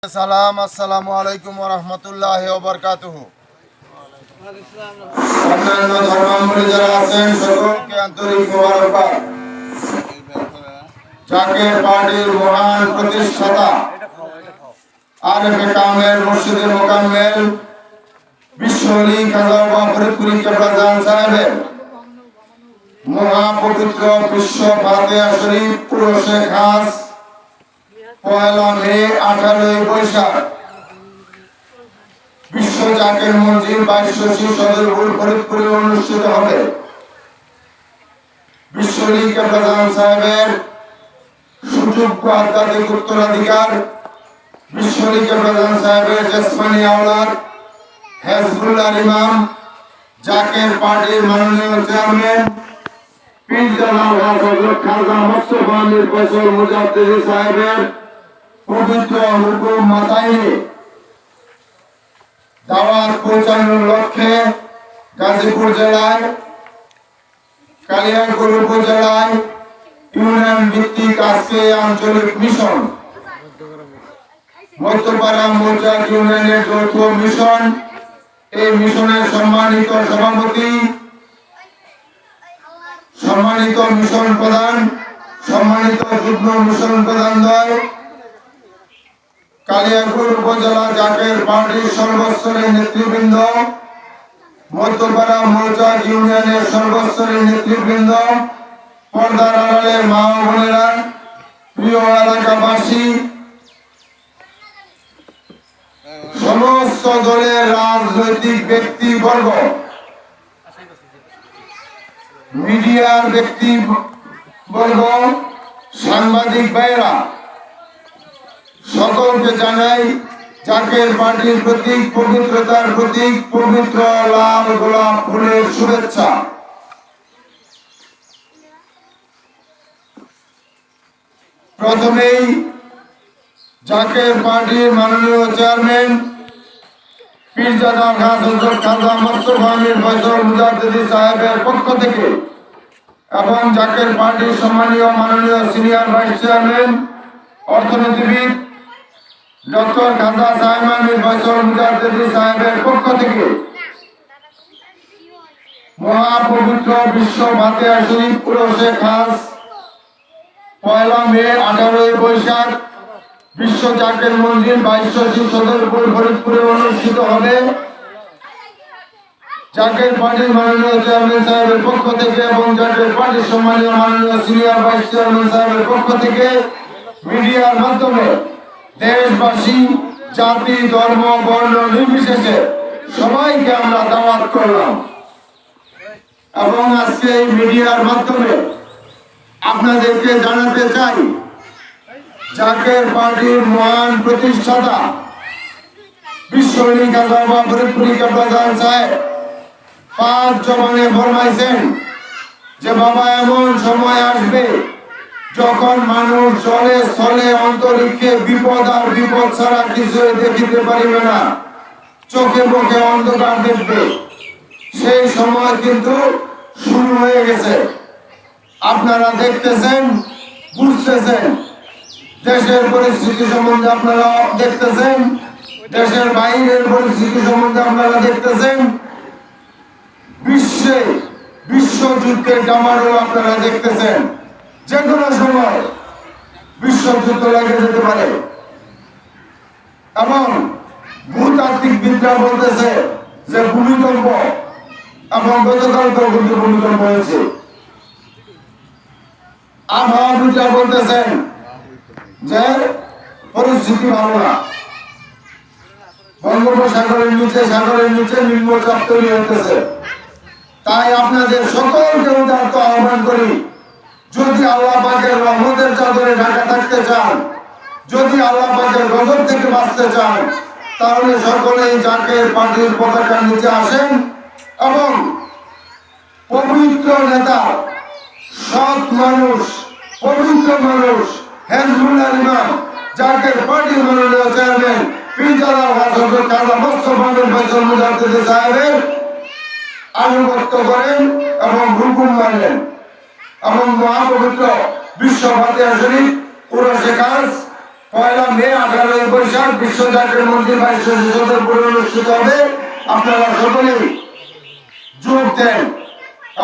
আসসালামু আলাইকুম ওয়া রাহমাতুল্লাহি ওয়া বারাকাতুহু। অন্যান্য ধর্মাবলম্বী যারা আছেন সকলকে আন্তরিক মোবারকবাদ। জাকের পার্টির মহান প্রতিষ্ঠাতা আরেফে কামেল মুর্শিদে মোকাম্মেল বিশ্বলী খাজা বাবা ফরিদপুরি কেবলাজান সাহেবের মহাপবিত্র বিশ্ব ফাতিহা শরীফ পুরুষে খাস পয়লা মে 18 বৈশাখ বিশ্ব জাকের মঞ্জিল 22 সদরপুর ফরিদপুরে অনুষ্ঠিত হবে। বিশ্বলী কেবলাজান সাহেবের সুযোগ্য আধ্যাত্মিক উত্তরাধিকার বিশ্বলী কেবলাজান সাহেবের জেসমানি আওলাদ হেজবুল্লাহ ইমাম জাকের পার্টির মাননীয় চেয়ারম্যান পীর জানাব হযরত খাজা মোস্তফা মীর ফয়সাল মুজাদ্দিদি সাহেবের পবিত্র হুকুম মাথায় দাওয়াত পৌঁছানোর লক্ষ্যে গাজীপুর জেলায় কালিয়াকৈর উপজেলায় ইউনিয়ন ভিত্তিক আজকে আঞ্চলিক মিশন মধ্যপাড়া মৌচাক ইউনিয়নের যৌথ মিশন। এই মিশনের সম্মানিত সভাপতি, সম্মানিত মিশন প্রধান, সম্মানিত যুগ্ম মিশন প্রধানদ্বয়, কালিয়াকৈর উপজেলা জাকের পার্টির সর্বস্তরের নেতৃবৃন্দ, মধ্যপাড়া মৌচাক ইউনিয়নের সর্বস্তরের নেতৃবৃন্দ, পর্দার আড়ালের মা ও বোনেরা, প্রিয় এলাকাবাসী, সমস্ত দলের রাজনৈতিক ব্যক্তিবর্গ, মিডিয়ার ব্যক্তিবর্গ, সাংবাদিক ভাইরা, সকলকে জানাই জাকের পার্টির প্রতীক, পবিত্রতার প্রতীক, পবিত্র লাল গোলাপ ফুলের শুভেচ্ছা। প্রথমেই জাকের পার্টির মাননীয় চেয়ারম্যান পীর জানাব হযরত খাজা মোস্তফা মীর ফয়সাল মুজাদ্দিদি সাহেবের পক্ষ থেকে এবং জাকের পার্টির সম্মানীয় মাননীয় সিনিয়র ভাইস চেয়ারম্যান অর্থনীতিবিদ ডক্টর খাজা সাইমান মীর ফয়সাল মুজাদ্দিদি সাহেবের পক্ষ থেকে মহাপবিত্র বিশ্ব ফাতিহা শরীফ পুরুষে খাস পয়লা মে 18 বৈশাখ বিশ্ব জাকের মঞ্জিল 22 সদরপুর ফরিদপুরে অনুষ্ঠিত হবে। জাকের পার্টির মাননীয় চেয়ারম্যান সাহেবের পক্ষ থেকে এবং জাকের পার্টির সম্মানীয় মাননীয় সিনিয়র ভাইস চেয়ারম্যান সাহেবের পক্ষ থেকে মিডিয়ার মাধ্যমে দেশবাসী জাতি ধর্ম বর্ণ নির্বিশেষে সবাইকে আমরা দাওয়াত করলাম এবং আজকে এই মিডিয়ার মাধ্যমে আপনাদেরকে জানাতে চাই জাকের পার্টির মহান প্রতিষ্ঠাতা বিশ্বলী খাজা বাবা ফরিদপুরি কেবলাজান সাহেব পাঁচ জবানে ফরমাইছেন যে বাবা এমন সময় আসবে যখন মানুষ জলে স্থলে অন্তরিক্ষে বিপদ আর বিপদ ছাড়া কিছুই দেখিতে পারিবে না, চোখে মুখে অন্ধকার দেখবে। সেই সময় কিন্তু শুরু হয়ে গেছে। আপনারা দেখতেছেন, বুঝতেছেন, দেশের পরিস্থিতি সম্বন্ধে আপনারা দেখতেছেন, দেশের বাইরের পরিস্থিতি সম্বন্ধে আপনারা দেখতেছেন, বিশ্বযুদ্ধের ডামারও আপনারা দেখতেছেন। যে কোনো সময় বিশ্বযুদ্ধ লেগে যেতে পারে এবং ভূতাত্ত্বিকবিদরা বলতেছে যে ভূমিকম্প, এবং গতকালকেও কিন্তু ভূমিকম্প হয়েছে। আবহাওয়াবিদরা বলতেছেন যে পরিস্থিতি ভালো না, বঙ্গোপসাগরের নিচে নিম্নচাপ তৈরি হতেছে। তাই আপনাদের সকলকে উদারত আহ্বান করি, যদি আল্লাহ পাকের রহমতের চাদরে ঢাকা থাকতে চান, যদি আল্লাহ পাকের গজব থেকে বাঁচতে চান, তাহলে সকলেই জাকের পার্টির পতাকার নিচে আসেন এবং পবিত্র নেতা, সৎ মানুষ, পবিত্র মানুষ হেজবুল্লাহ ইমাম জাকের পার্টির মাননীয় চেয়ারম্যান পীর জানাব হযরত খাজা মোস্তফা মীর ফয়সাল মুজাদ্দিদি সাহেবের আনুগত্য করেন এবং হুকুম মানেন এবং মহাপবিত্র বিশ্ব ফাতিহা শরীফ পুরুষে খাস পয়লা মে 18ই বৈশাখ বিশ্ব জাতীয় মন্দির 22 অনুষ্ঠিত হবে। আপনারা সকলেই যোগ দেন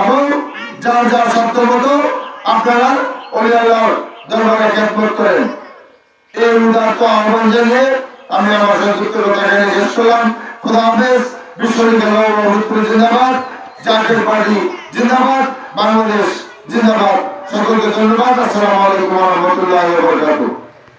এবং যার যার সাধ্য মতো আপনারা ওলি আল্লাহর দরবারে খেদমত করেন। এই উদাত্ত আহ্বান জানিয়ে আমি আমার সংক্ষিপ্ত কথা এখানে শেষ করলাম। খোদা হাফেজ। বিশ্ববিদ্যালয় জিন্দাবাদ, জাতীয় পার্টি জিন্দাবাদ, বাংলাদেশ জিন্দাবাদ। সকলকে ধন্যবাদ। আসসালামু আলাইকুম ওয়া রাহমাতুল্লাহি ওয়া বারাকাতুহু।